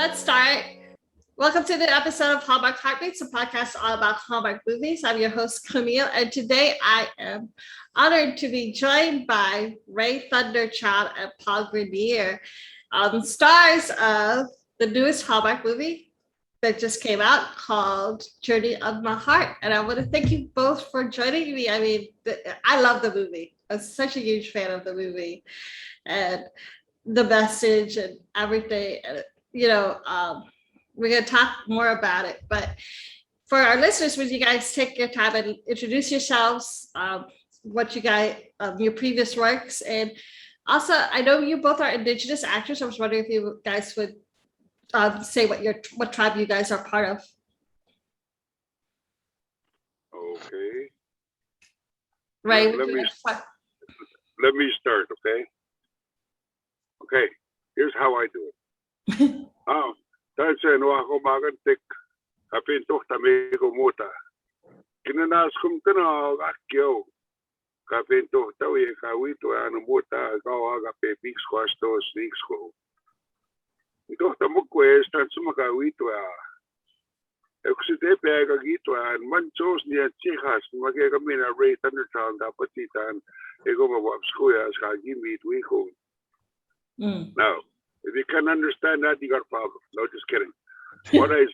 Let's start. Welcome to the episode of Hallmark Heartbeats, a podcast all about Hallmark movies. I'm your host, Camille, and today I am honored to be joined by Ray Thunderchild and Paul Grenier, stars of the newest Hallmark movie that just came out called Journey of My Heart. And I want to thank you both for joining me. I mean, I love the movie. I'm such a huge fan of the movie and the message and everything. We're going to talk more about it. But for our listeners, would you guys take your time and introduce yourselves, what you guys, your previous works? And also, I know you both are indigenous actors. I was wondering if you guys would say what tribe you guys are part of. Okay. Right. Let me start, okay? Okay, here's how I do it. Tansa no ako magantik kapintok tami ko muta. Kinanas kum tana akyo kapintok tawi kawito ano muta kawaga pe big squash to sneaks ko. Ito tamo quest tan sumakawito Existe pega gito and manchos niya chihas magkakami na Ray Thunderchild dapat titan ego mawabskuya sa gimit wiko. Now, if you can understand that, you got a problem. No, just kidding. What I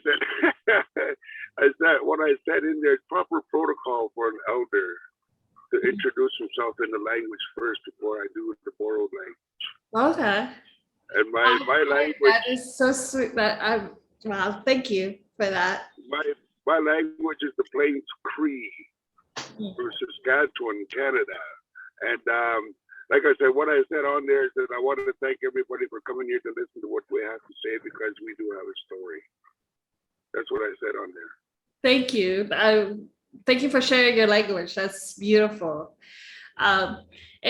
said in there, proper protocol for an elder to introduce himself in the language first before I do the borrowed language. Okay. And my language. That is so sweet. Wow, thank you for that. My language is the Plains Cree from Saskatchewan, Canada, and like I said, what I said on there is that I wanted to thank everybody for coming here to listen to what we have to say because we do have a story. That's what I said on there. Thank you. Thank you for sharing your language. That's beautiful. And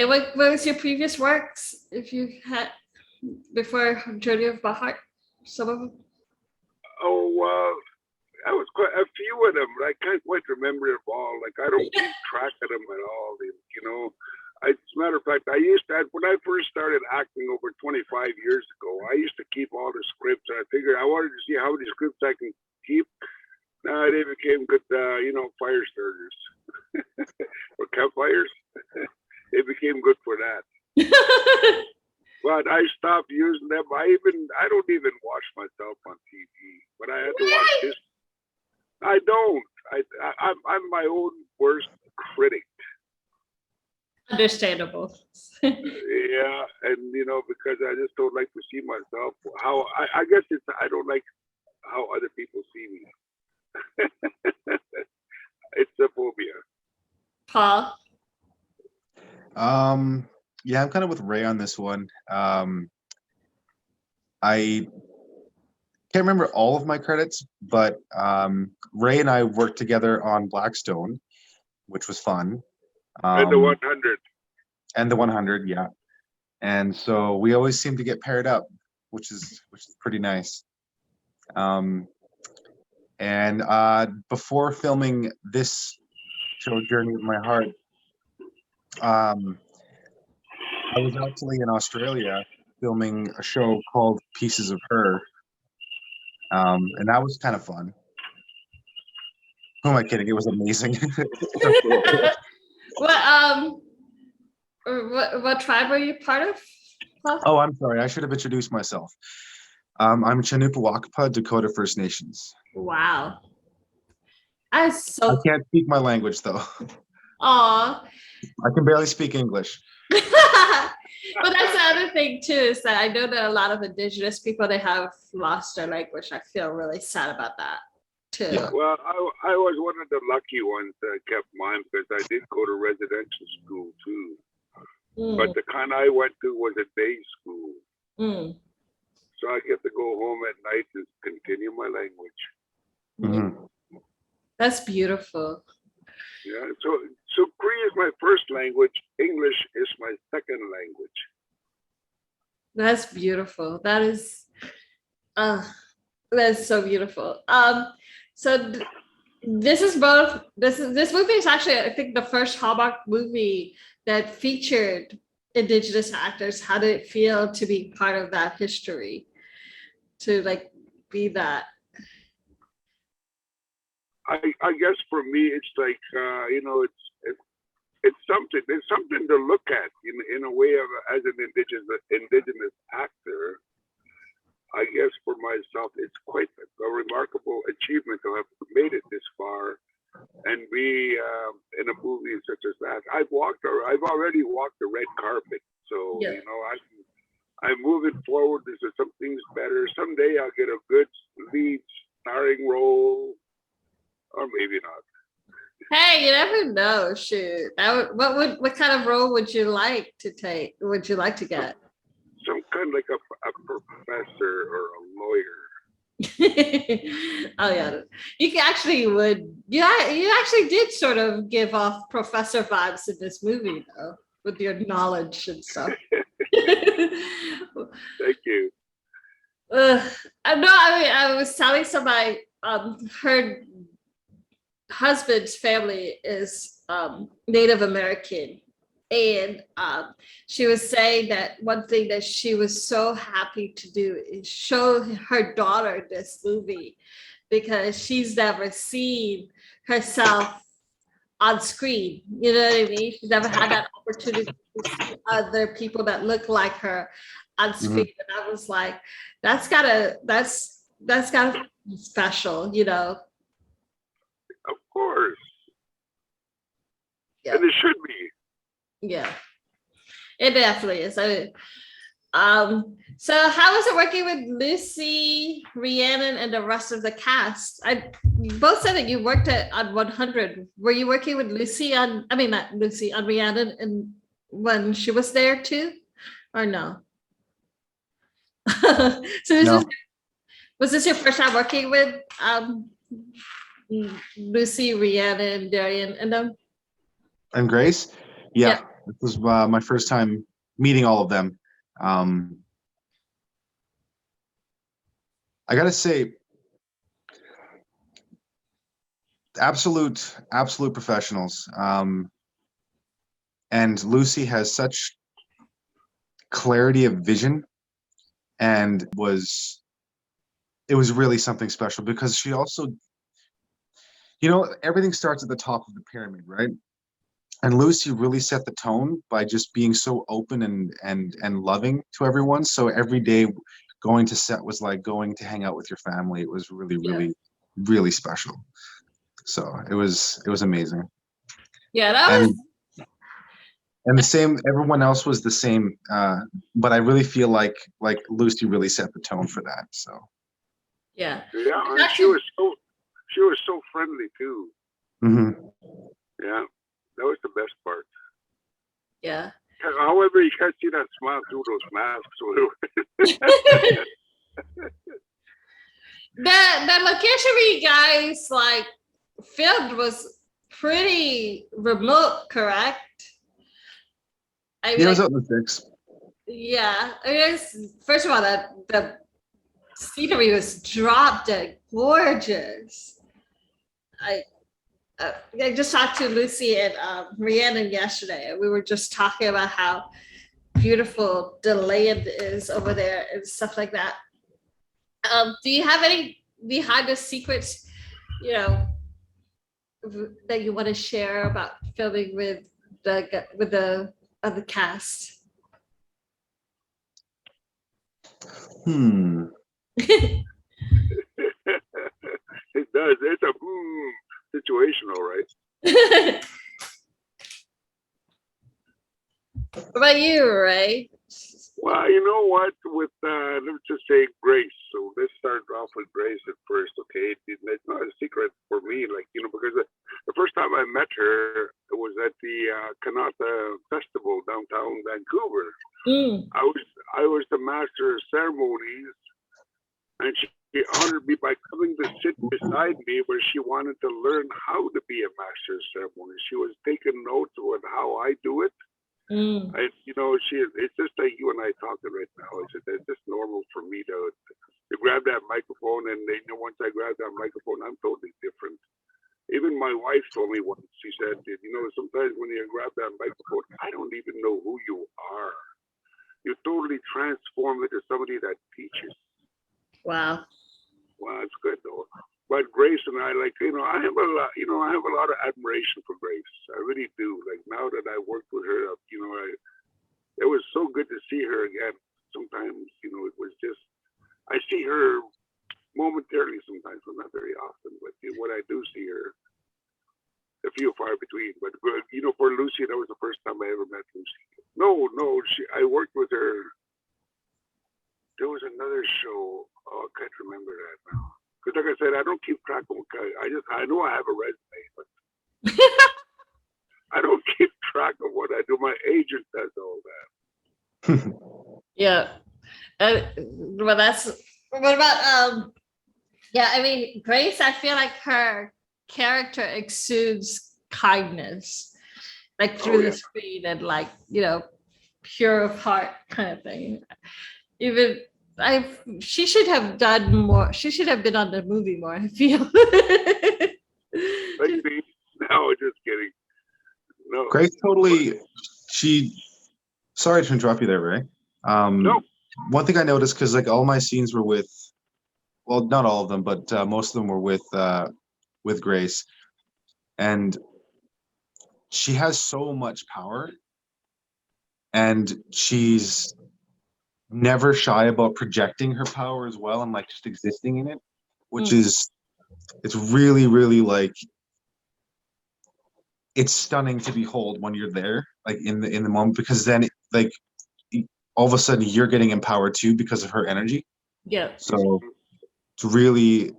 what was your previous works, if you had, before Journey of My Heart? Some of them? Oh, I was quite a few of them, but I can't quite remember them all. Like, I don't keep track of them at all, you know. As a matter of fact, when I first started acting over 25 years ago, I used to keep all the scripts. I figured I wanted to see how many scripts I can keep. Now they became good, fire starters or campfires. They became good for that. But I stopped using them. I don't even watch myself on TV. But I had to watch this. I don't. I'm my own worst critic. Understandable. Yeah, and because I just don't like to see myself. I guess I don't like how other people see me. It's a phobia. Paul? Yeah, I'm kind of with Ray on this one. I can't remember all of my credits, but Ray and I worked together on Blackstone, which was fun. And the 100. And the 100, yeah. And so we always seem to get paired up, which is pretty nice. And before filming this show, Journey of My Heart, I was actually in Australia filming a show called Pieces of Her. And that was kind of fun. Who am I kidding? It was amazing. What tribe are you part of? Oh, I'm sorry. I should have introduced myself. I'm Chanupa Dakota First Nations. Wow. I can't speak my language though. Aw. I can barely speak English. But that's the other thing too, is that I know that a lot of indigenous people, they have lost their language. I feel really sad about that too. Yeah. Well, I was one of the lucky ones that kept mine because I did go to residential school too. But the kind I went to was a day school. So I get to go home at night and continue my language. Mm-hmm. That's beautiful. Yeah, so Cree is my first language. English is my second language. That's beautiful. That's so beautiful. So this movie is actually, I think, the first Hallmark movie that featured indigenous actors. How did it feel to be part of that history? To be that? I guess for me, it's like it's something. It's something to look at in a way of as an indigenous actor. I guess for myself, it's quite a remarkable achievement to have made it this far and be in a movie such as that. I've already walked the red carpet, so Yeah. I'm moving forward. There's some things better. Someday I'll get a good lead starring role, or maybe not. Hey, you never know. Shoot, what kind of role would you like to take? Would you like to get? Some kind of like a professor or a lawyer. Oh yeah, you actually would. Yeah, you actually did sort of give off professor vibes in this movie, though, with your knowledge and stuff. Thank you. No, I mean, I was telling somebody, her husband's family is Native American. And she was saying that one thing that she was so happy to do is show her daughter this movie because she's never seen herself on screen. You know what I mean? She's never had that opportunity to see other people that look like her on screen. Mm-hmm. And I was like, that's gotta be special, you know. Of course. Yeah. And it should be. Yeah, it definitely is. So how was it working with Lucy, Rhiannon, and the rest of the cast? You both said that you worked on 100. Were you working with Lucy on Rhiannon, and when she was there too, or no? So was this your first time working with Lucy, Rhiannon, Darian, and them? And Grace? Yeah. This was my first time meeting all of them. I gotta say, absolute professionals. And Lucy has such clarity of vision, and it was really something special because she also, everything starts at the top of the pyramid, right? And Lucy really set the tone by just being so open and loving to everyone. So every day going to set was like going to hang out with your family. It was really, really special. So it was amazing. Yeah, that was. And the same, everyone else was the same. But I really feel like Lucy really set the tone for that. So. Yeah. Yeah, and she was so friendly too. Mm-hmm. Yeah. That was the best part. Yeah. However, you can't see that smile through those masks. The location where you guys like filmed was pretty remote, correct? It was out in the sticks. Yeah. I mean, first of all, the scenery was drop dead gorgeous. I just talked to Lucy and Rhiannon yesterday. We were just talking about how beautiful the land is over there and stuff like that. Do you have any behind the secrets, that you want to share about filming with the other cast? It does. It's a situational, right? What about you, Ray? Well, you know what? With let's just say Grace. So let's start off with Grace at first, okay? It's not a secret for me, because the first time I met her it was at the Kanata Festival downtown Vancouver. I was the master of ceremonies, and she honored me by coming to sit beside me where she wanted to learn how to be a master of ceremonies. She was taking notes on how I do it. And it's just like you and I talking right now. It's just normal for me to grab that microphone, and once I grab that microphone, I'm totally different. Even my wife told me once. She said, sometimes when you grab that microphone, I don't even know who you are. You totally transform into somebody that teaches. Wow. Well, it's good though. But Grace and I, like, I have a lot, I have a lot of admiration for Grace. I really do. Like now that I worked with her, it was so good to see her again. Sometimes, it was just, I see her momentarily sometimes, but not very often. But when I do see her, a few far between. But for Lucy, that was the first time I ever met Lucy. No, I worked with her. There was another show. Oh, I can't remember that now. Because like I said, I don't keep track of. I know I have a resume, but I don't keep track of what I do. My agent does all that. Yeah. Well, what about yeah, I mean, Grace, I feel like her character exudes kindness, like through the screen, and like, pure of heart kind of thing. Even she should have done more. She should have been on the movie more, I feel. Like me? No, just kidding. No. Grace totally, sorry to interrupt you there, Ray. No. One thing I noticed, because like all my scenes were with, well, not all of them, but most of them were with Grace, and she has so much power, and she's never shy about projecting her power as well, and like just existing in it, which is, it's really, really like, it's stunning to behold when you're there, like in the moment, because then like all of a sudden you're getting empowered too because of her energy. Yeah. So it's really,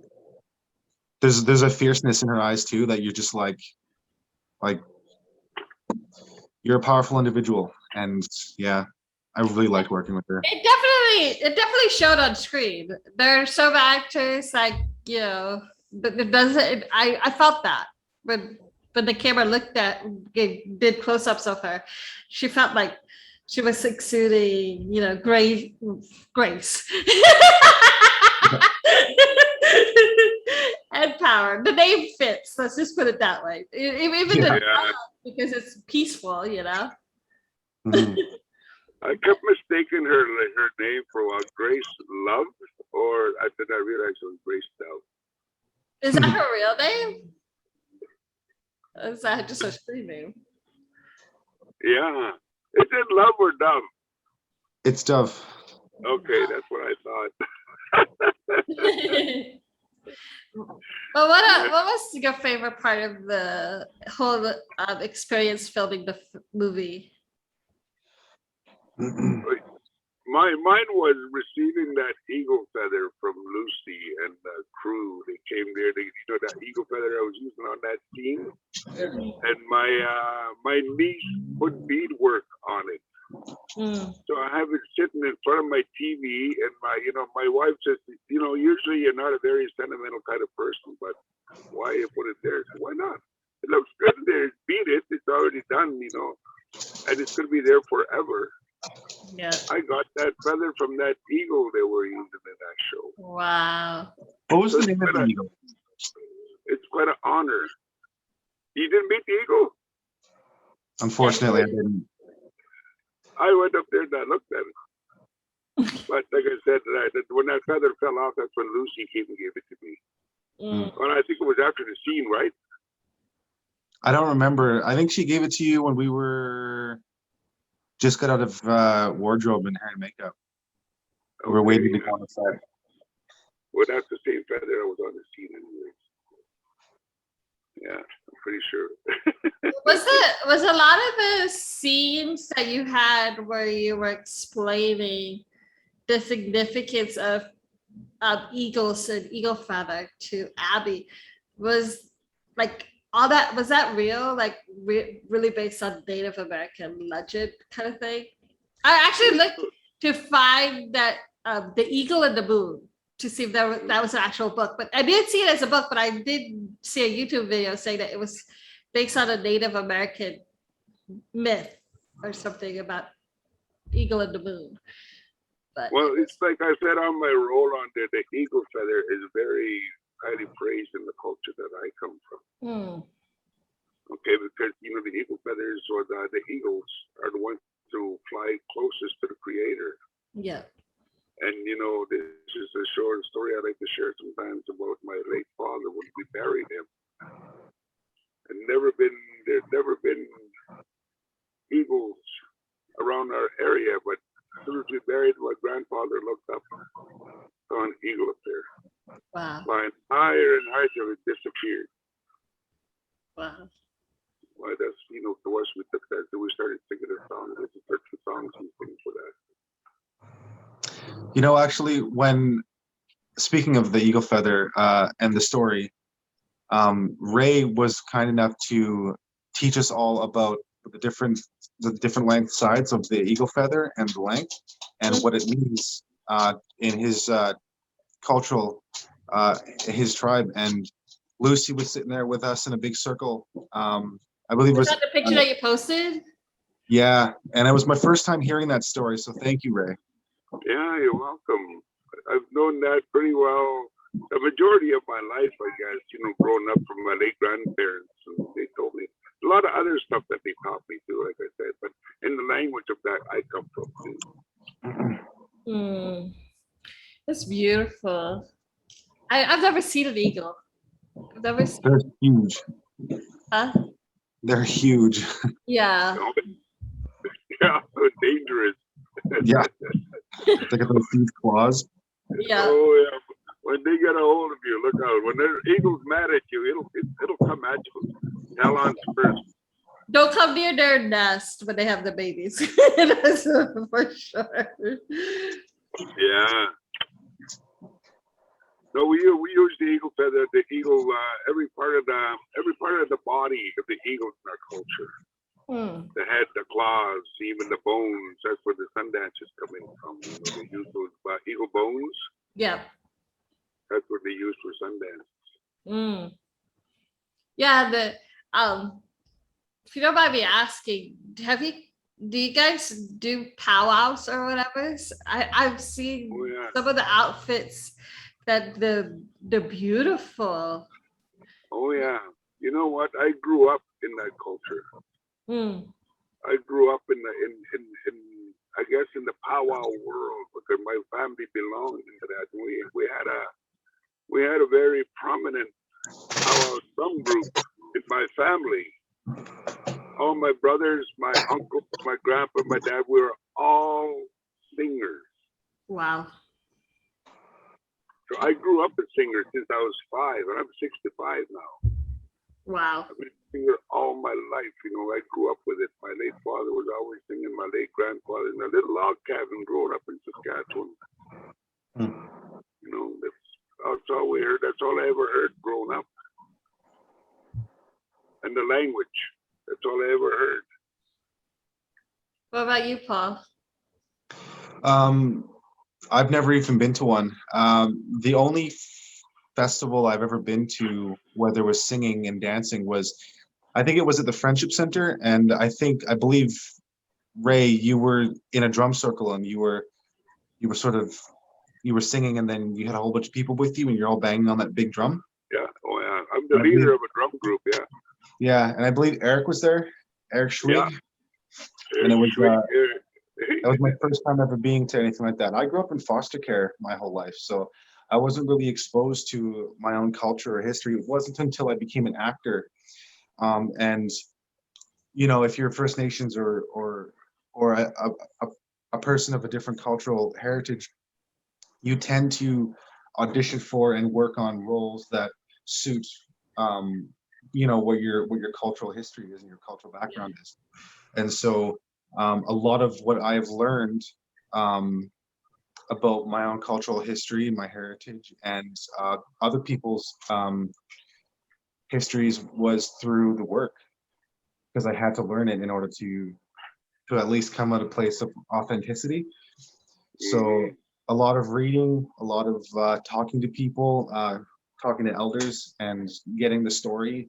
there's a fierceness in her eyes too, that you're just like you're a powerful individual. And yeah, I really liked working with her. It definitely showed on screen. There are some actors like, but it doesn't. I felt that when the camera did close-ups of her, she felt like she was exuding, grace. And power. The name fits. Let's just put it that way. Even because it's peaceful, Mm-hmm. I kept mistaking her name for Grace Love, or I did not realize it was Grace Dove. Is that her real name? Or is that just her screen name? Yeah. Is it Love or Dove? It's Dove. Okay, that's what I thought. Well, what was your favorite part of the whole experience filming the movie? Mine was receiving that eagle feather from Lucy and the crew. They came there. That eagle feather I was using on that scene, and my niece put beadwork on it. So I have it sitting in front of my TV, and my wife says, usually you're not a very sentimental kind of person, but why you put it there? So why not? It looks good there. Beat it. It's already done, and it's going to be there forever. Yeah. I got that feather from that eagle they were using in that show. Wow. What was the name of the eagle? It's quite an honor. You didn't meet the eagle? Unfortunately, I didn't. I went up there and I looked at it. But like I said, when that feather fell off, that's when Lucy came and gave it to me. And I think it was after the scene, right? I don't remember. I think she gave it to you when we were just got out of wardrobe and hair and makeup. We were waiting to go on the set. Well, that's the same feather that was on the scene anyway. Yeah, I'm pretty sure. Was a lot of the scenes that you had where you were explaining the significance of eagles and eagle feather to Abby, was like all that, was that real, like really based on Native American legend kind of thing? I actually looked to find that the Eagle and the Moon, to see if that was an actual book, but I didn't see it as a book, but I did see a YouTube video saying that it was based on a Native American myth or something about Eagle and the Moon. But well, it's like I said on my roll on there, the eagle feather is very highly praised in the culture that I come from. Okay, because the eagle feathers or the eagles are the ones who fly closest to the creator. Yeah. And this is a short story I like to share sometimes about my late father when we buried him. And there's never been eagles around our area, but as soon as we buried my grandfather, looked up, saw an eagle up there, Wow. flying higher and higher till it disappeared. Wow. Well, that's to us we took that, so we started singing a song. There's a certain songs we sing for that. Actually, when speaking of the eagle feather and the story, Ray was kind enough to teach us all about the different length sides of the eagle feather and the length and what it means in his cultural, his tribe. And Lucy was sitting there with us in a big circle. I believe it was that the picture that you posted? Yeah, and it was my first time hearing that story, so thank you, Ray. Yeah, you're welcome. I've known that pretty well the majority of my life, I guess, growing up from my late grandparents. And they told me a lot of other stuff that they taught me too, like I said, but in the language of that I come from too. That's beautiful. I've never seen an eagle. I've never seen. They're huge. Huh? They're huge. Yeah. Yeah, dangerous. Yeah. They got those huge claws. Yeah. Oh yeah. When they get a hold of you, look out. When the eagle's mad at you, it'll come at you. Talons first. Don't come near their nest when they have the babies. That's for sure. Yeah. No, we use the eagle feather, the eagle, every part of the body of the eagle in our culture. The head, the claws, even the bones. That's where the Sundance is coming from. They use those eagle bones. Yeah. That's what they use for Sundance. Yeah. If you don't mind me asking, do you guys do powwows or whatever? I've seen some of the outfits that they're beautiful. Oh yeah. You know what? I grew up in that culture. I grew up in I guess in the powwow world because my family belonged into that. We had a very prominent powwow drum group in my family. All my brothers, my uncle, my grandpa, my dad, we were all singers. Wow. So I grew up a singer since I was 5, and I'm 65 now. Wow. I've been a singer all my life. I grew up with it. My late father was always singing. My late grandfather in a little log cabin growing up in Saskatchewan. That's all we heard. That's all I ever heard growing up. And the language. That's all I ever heard. What about you, Paul? I've never even been to one. The only festival I've ever been to where there was singing and dancing was, I think it was at the Friendship Center, and I believe, Ray, you were in a drum circle and you were singing, and then you had a whole bunch of people with you and you're all banging on that big drum. Yeah. Oh yeah. I'm the leader of a drum group. Yeah. Yeah, and I believe Eric was there. Eric Schwig. Yeah. And it was that was my first time ever being to anything like that. I grew up in foster care my whole life, so I wasn't really exposed to my own culture or history. It wasn't until I became an actor. And if you're First Nations or a person of a different cultural heritage, you tend to audition for and work on roles that suit what your cultural history is and your cultural background is. And so a lot of what I've learned about my own cultural history, my heritage, and other people's histories was through the work, because I had to learn it in order to at least come at a place of authenticity. So a lot of reading, a lot of talking to people, talking to elders, and getting the story,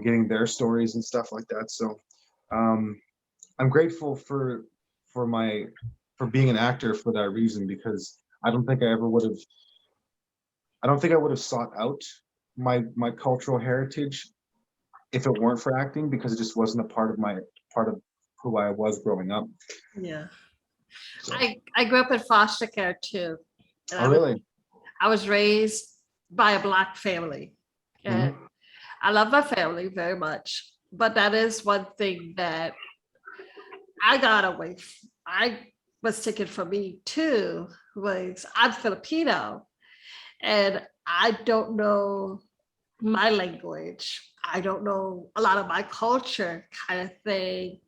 getting their stories and stuff like that. So I'm grateful for being an actor for that reason, because I don't think I would have sought out my cultural heritage if it weren't for acting, because it just wasn't a part of who I was growing up. Yeah. So, I grew up in foster care too. And oh, really? I was raised by a Black family. And I love my family very much. But that is one thing that I got away. I was taken from me too, was I'm Filipino and I don't know my language. I don't know a lot of my culture kind of thing.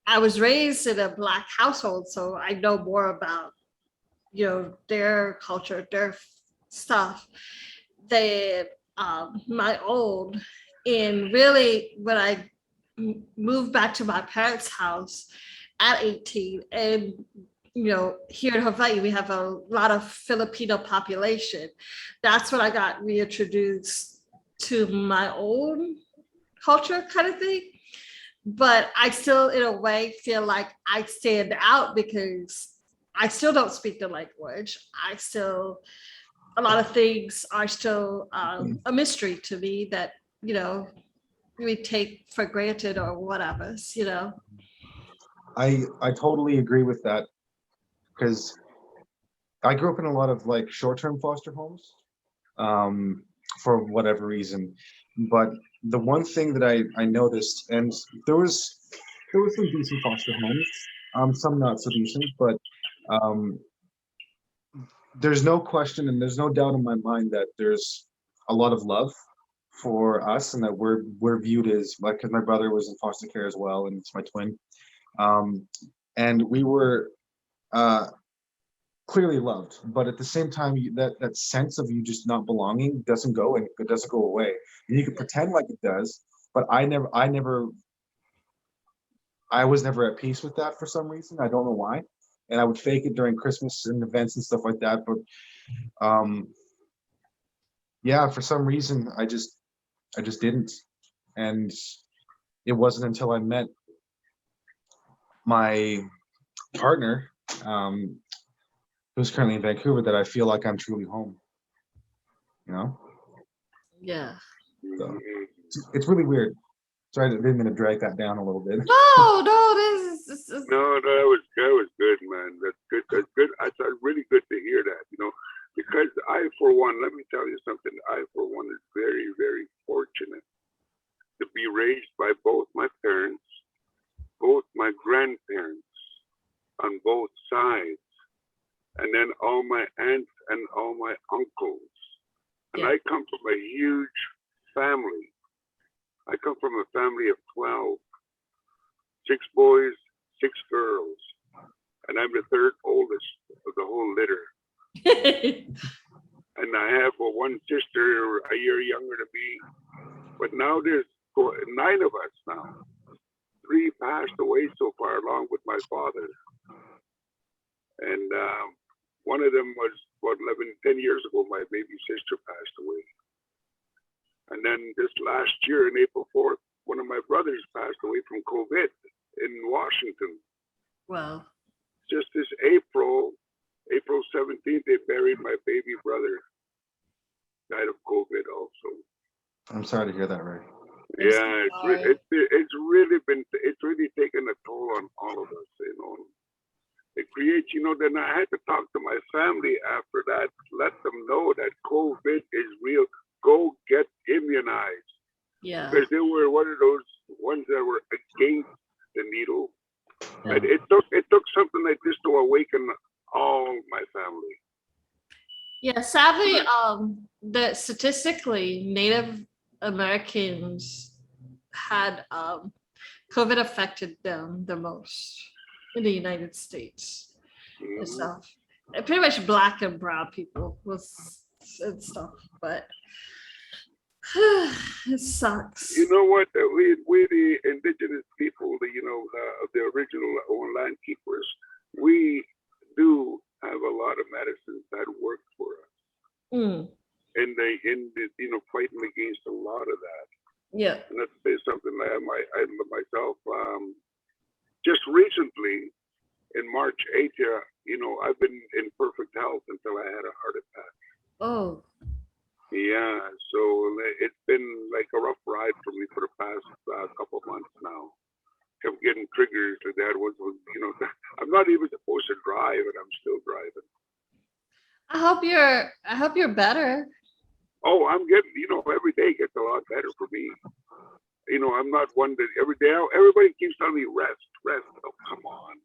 I was raised in a Black household, so I know more about, their culture, their stuff than my own. And really, when I moved back to my parents' house at 18, and here in Hawaii, we have a lot of Filipino population. That's when I got reintroduced to my own culture kind of thing. But I still, in a way, feel like I stand out because I still don't speak the language. A lot of things are still a mystery to me that, we take for granted or whatever. I totally agree with that because I grew up in a lot of like short-term foster homes, for whatever reason. But the one thing that I noticed, and there was some decent foster homes, some not so decent, but um, there's no question and there's no doubt in my mind that there's a lot of love for us and that we're viewed as like, because my brother was in foster care as well and it's my twin, um, and we were uh, clearly loved, but at the same time that sense of you just not belonging doesn't go and it doesn't go away, and you can pretend like it does, but I was never at peace with that for some reason. I don't know why. And I would fake it during Christmas and events and stuff like that. But yeah, for some reason I just didn't. And it wasn't until I met my partner, who's currently in Vancouver, that I feel like I'm truly home. You know? Yeah. So it's really weird. Sorry, I didn't mean to drag that down a little bit. No, this is No, that was good, man. That's good. That's good. It's really good to hear that. Because I, for one, let me tell you something. I, for one, is very, very fortunate to be raised by both my parents, both my grandparents, on both sides, and then all my aunts and all my uncles. And Yeah. I come from a huge family. I come from a family of 12, 6 boys, 6 girls, and I'm the third oldest of the whole litter. And I have one sister a year younger than me. But now there's 9 of us now. 3 passed away so far, along with my father. And one of them was about 10 years ago, my baby sister passed away. And then this last year, on April 4th, one of my brothers passed away from COVID in Washington. Well, Just this April 17th, they buried my baby brother. Died of COVID also. I'm sorry to hear that, Ray. Yeah, it's really taken a toll on all of us. It creates, then I had to talk to my family after that, let them know that COVID is real. Go get immunized. yeah. Because they were one of those ones that were against the needle. Yeah. And it took something like this to awaken all my family. Yeah, sadly, that statistically Native Americans had COVID affected them the most in the United States and stuff. And pretty much Black and brown people and stuff, but it sucks. You know what? We the indigenous people, the original land keepers, we do have a lot of medicines that work for us. Mm. And fighting against a lot of that. Yeah. And let's say something like myself, just recently in March 8th, I've been in perfect health until I had a heart attack. Oh. Yeah, so it's been like a rough ride for me for the past couple of months now. kept getting triggers like that. Was I'm not even supposed to drive, and I'm still driving. I hope you're better. Oh, I'm getting, every day gets a lot better for me. I'm not one that every day, everybody keeps telling me rest. Oh, come on.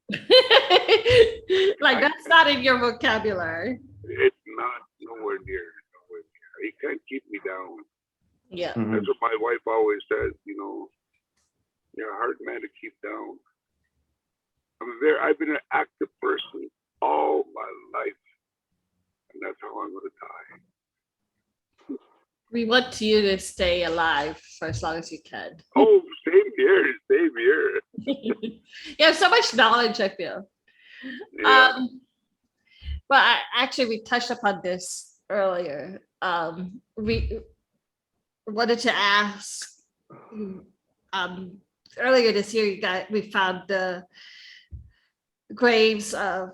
Like that's not in your vocabulary. It's not nowhere near. You can't keep me down. Yeah. Mhm. That's what my wife always says, you're a hard man to keep down. I've been an active person all my life. And that's how I'm going to die. We want you to stay alive for as long as you can. Oh, same here. You have so much knowledge, I feel. Yeah. But we touched upon this earlier. We wanted to ask. Earlier this year, we found the graves of.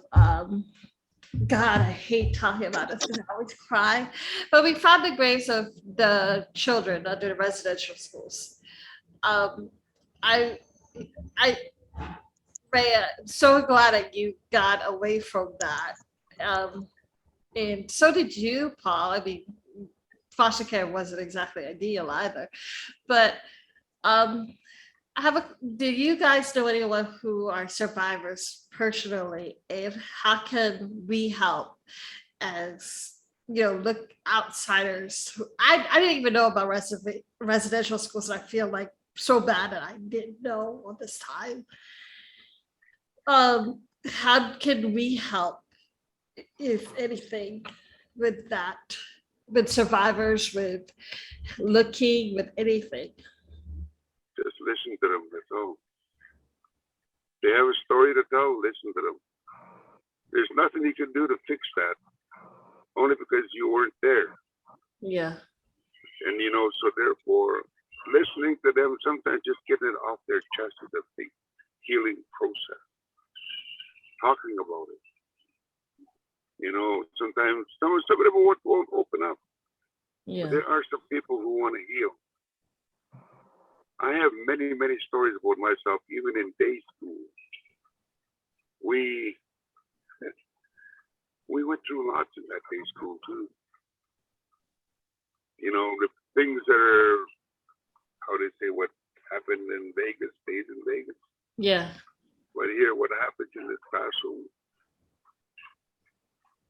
God, I hate talking about this because I always cry. But we found the graves of the children under the residential schools. Ray, I'm so glad that you got away from that. And so did you, Paul. I mean, foster care wasn't exactly ideal either. But do you guys know anyone who are survivors personally, and how can we help as look outsiders? I didn't even know about residential schools, and I feel like so bad that I didn't know all this time. How can we help, if anything, with that, with survivors, with looking, with anything? Just listen to them. That's all. They have a story to tell. Listen to them. There's nothing you can do to fix that, only because you weren't there. Yeah. And so therefore, listening to them, sometimes just getting it off their chest is a big healing process. Talking about it. Sometimes some of them won't open up. Yeah. But there are some people who want to heal. I have many, many stories about myself, even in day school. We went through lots in that day school too. The things that are, how they say, what happened in Vegas stays in Vegas. Yeah. But here, what happens in this classroom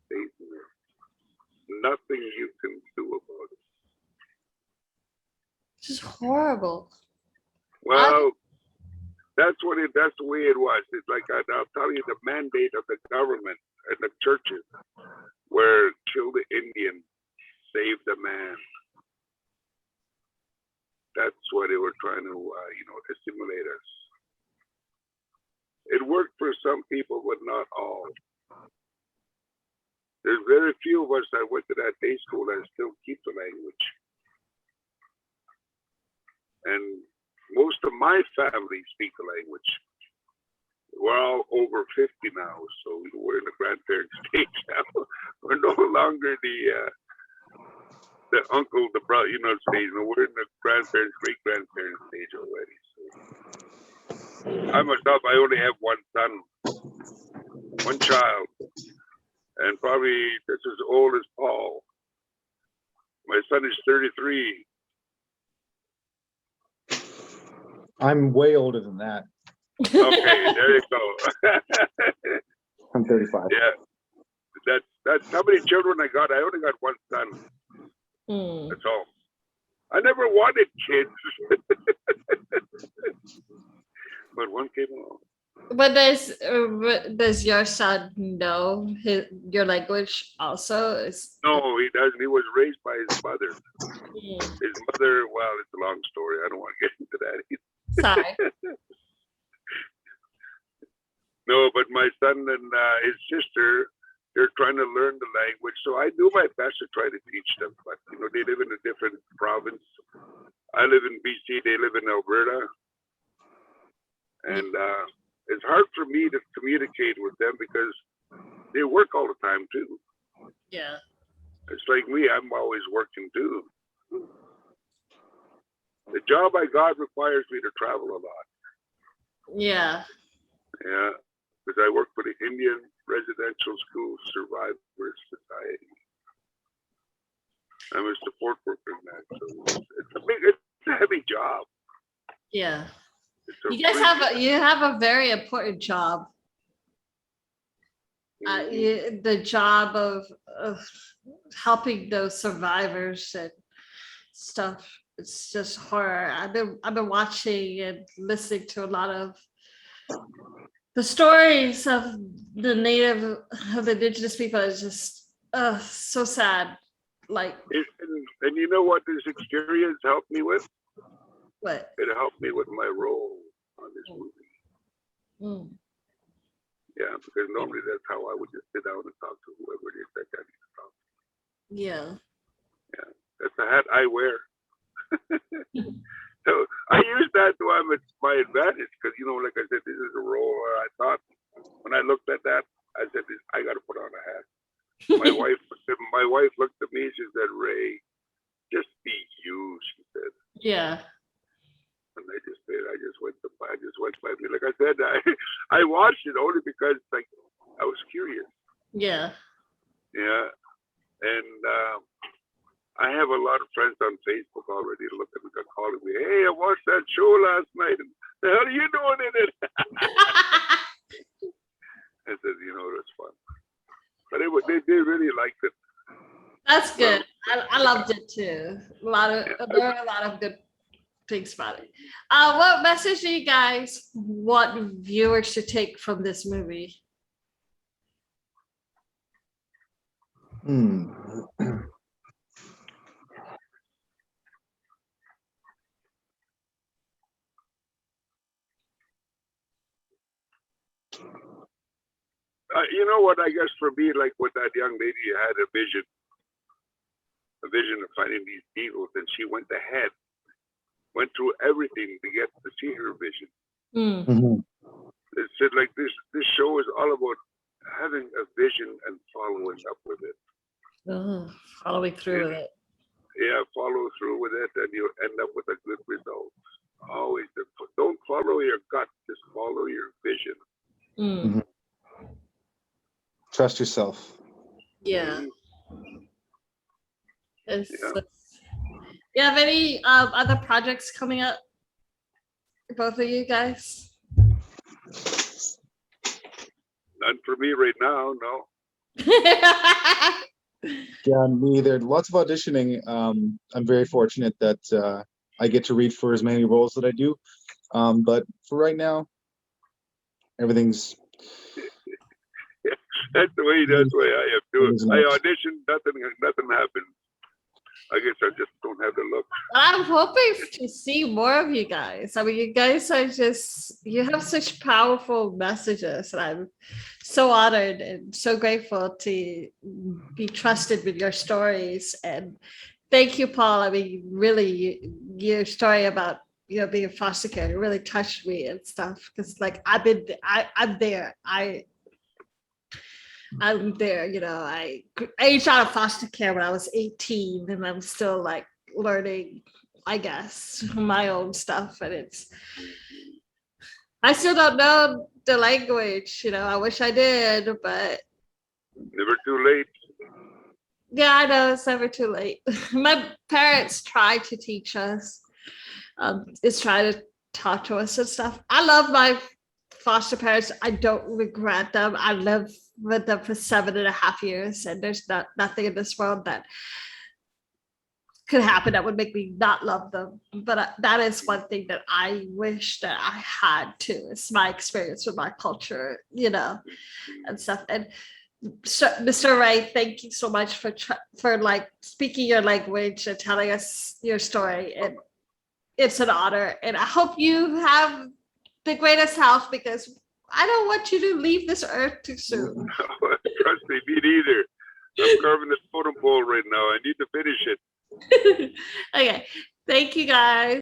stays in there. Nothing you can do about it. It's just horrible. Well, that's the way it was. It's like I'll tell you, the mandate of the government and the churches were kill the Indian, save the man. That's why they were trying to, assimilate us. It worked for some people, but not all. There's very few of us that went to that day school that still keep the language. And most of my family speak the language. We're all over 50 now, so we're in the grandparent stage now. We're no longer the uncle, the brother, stage. We're in the grandparents, great-grandparent stage already. So I myself, I only have one son, one child, and probably that's as old as Paul. My son is 33. I'm way older than that. Okay, there you go. I'm 35. Yeah, that's how many children I got. I only got one son. That's all. I never wanted kids, but one came along. But does your son know your language also? No, he doesn't. He was raised by his mother. His mother, well, it's a long story. I don't want to get into that either. Sorry. No, but my son and his sister, they're trying to learn the language. So I do my best to try to teach them. But, they live in a different province. I live in BC. They live in Alberta. And it's hard for me to communicate with them because they work all the time, too. Yeah. It's like me. I'm always working, too. The job I got requires me to travel a lot. Yeah. Yeah, because I work for the Indian Residential School Survivors Society. I'm a support worker in that, so it's a heavy job. Yeah. It's You guys have a very important job. The job of helping those survivors and stuff. It's just horror. I've been watching and listening to a lot of the stories of the indigenous people. It's just so sad. Like, and you know what this experience helped me with? what? It helped me with my role on this movie. Mm. Yeah, because normally that's how I would just sit down and talk to whoever it is that I need to talk to. Yeah. Yeah, that's the hat I wear. So I use that to my advantage because, like I said, this is a role where I thought when I looked at that, I said, I got to put on a hat. My wife looked at me. She said, "Ray, just be you," she said. Yeah. And I just did. I just went by me. Like I said, I watched it only because like I was curious. Yeah. Yeah, and I have a lot of friends on Facebook already looking at calling me. Hey, I watched that show last night. And the hell are you doing in it? I said, it was fun. But they really liked it. That's good. I loved it too. There are a lot of good things about it. What message do you guys want viewers to take from this movie? You know what? I guess for me, like with that young lady, had a vision of finding these beetles, and she went ahead, went through everything to get to see her vision. Mm-hmm. It said like this show is all about having a vision and following up with it. Following through with it. Yeah, follow through with it, and you'll end up with a good result. Always, don't follow your gut; just follow your vision. Mm-hmm. Trust yourself. Yeah. You have any other projects coming up? Both of you guys? None for me right now, no. Yeah, me either. Lots of auditioning. I'm very fortunate that I get to read for as many roles that I do. But for right now, everything's. Yeah, that's the way I am doing. I auditioned, nothing happened. I guess I just don't have the look. I'm hoping to see more of you guys. I mean, you guys are you have such powerful messages, and I'm so honored and so grateful to be trusted with your stories. And thank you, Paul. I mean, really, your story about being a foster care really touched me and stuff, because like I'm there. I'm there, I aged out of foster care when I was 18, and I'm still like learning, I guess, my own stuff. And I still don't know the language, I wish I did, but. Never too late. Yeah, I know, it's never too late. My parents tried to teach us, it's trying to talk to us and stuff. I love my foster parents. I don't regret them. I lived with them for 7.5 years, and there's nothing in this world that could happen that would make me not love them. But that is one thing that I wish that I had too. It's my experience with my culture, and stuff. And so, Mr. Ray, thank you so much for like speaking your language and telling us your story. And it's an honor. And I hope you have the greatest health, because I don't want you to leave this earth too soon. Trust me, me neither. I'm carving this totem pole right now. I need to finish it. Okay. Thank you, guys.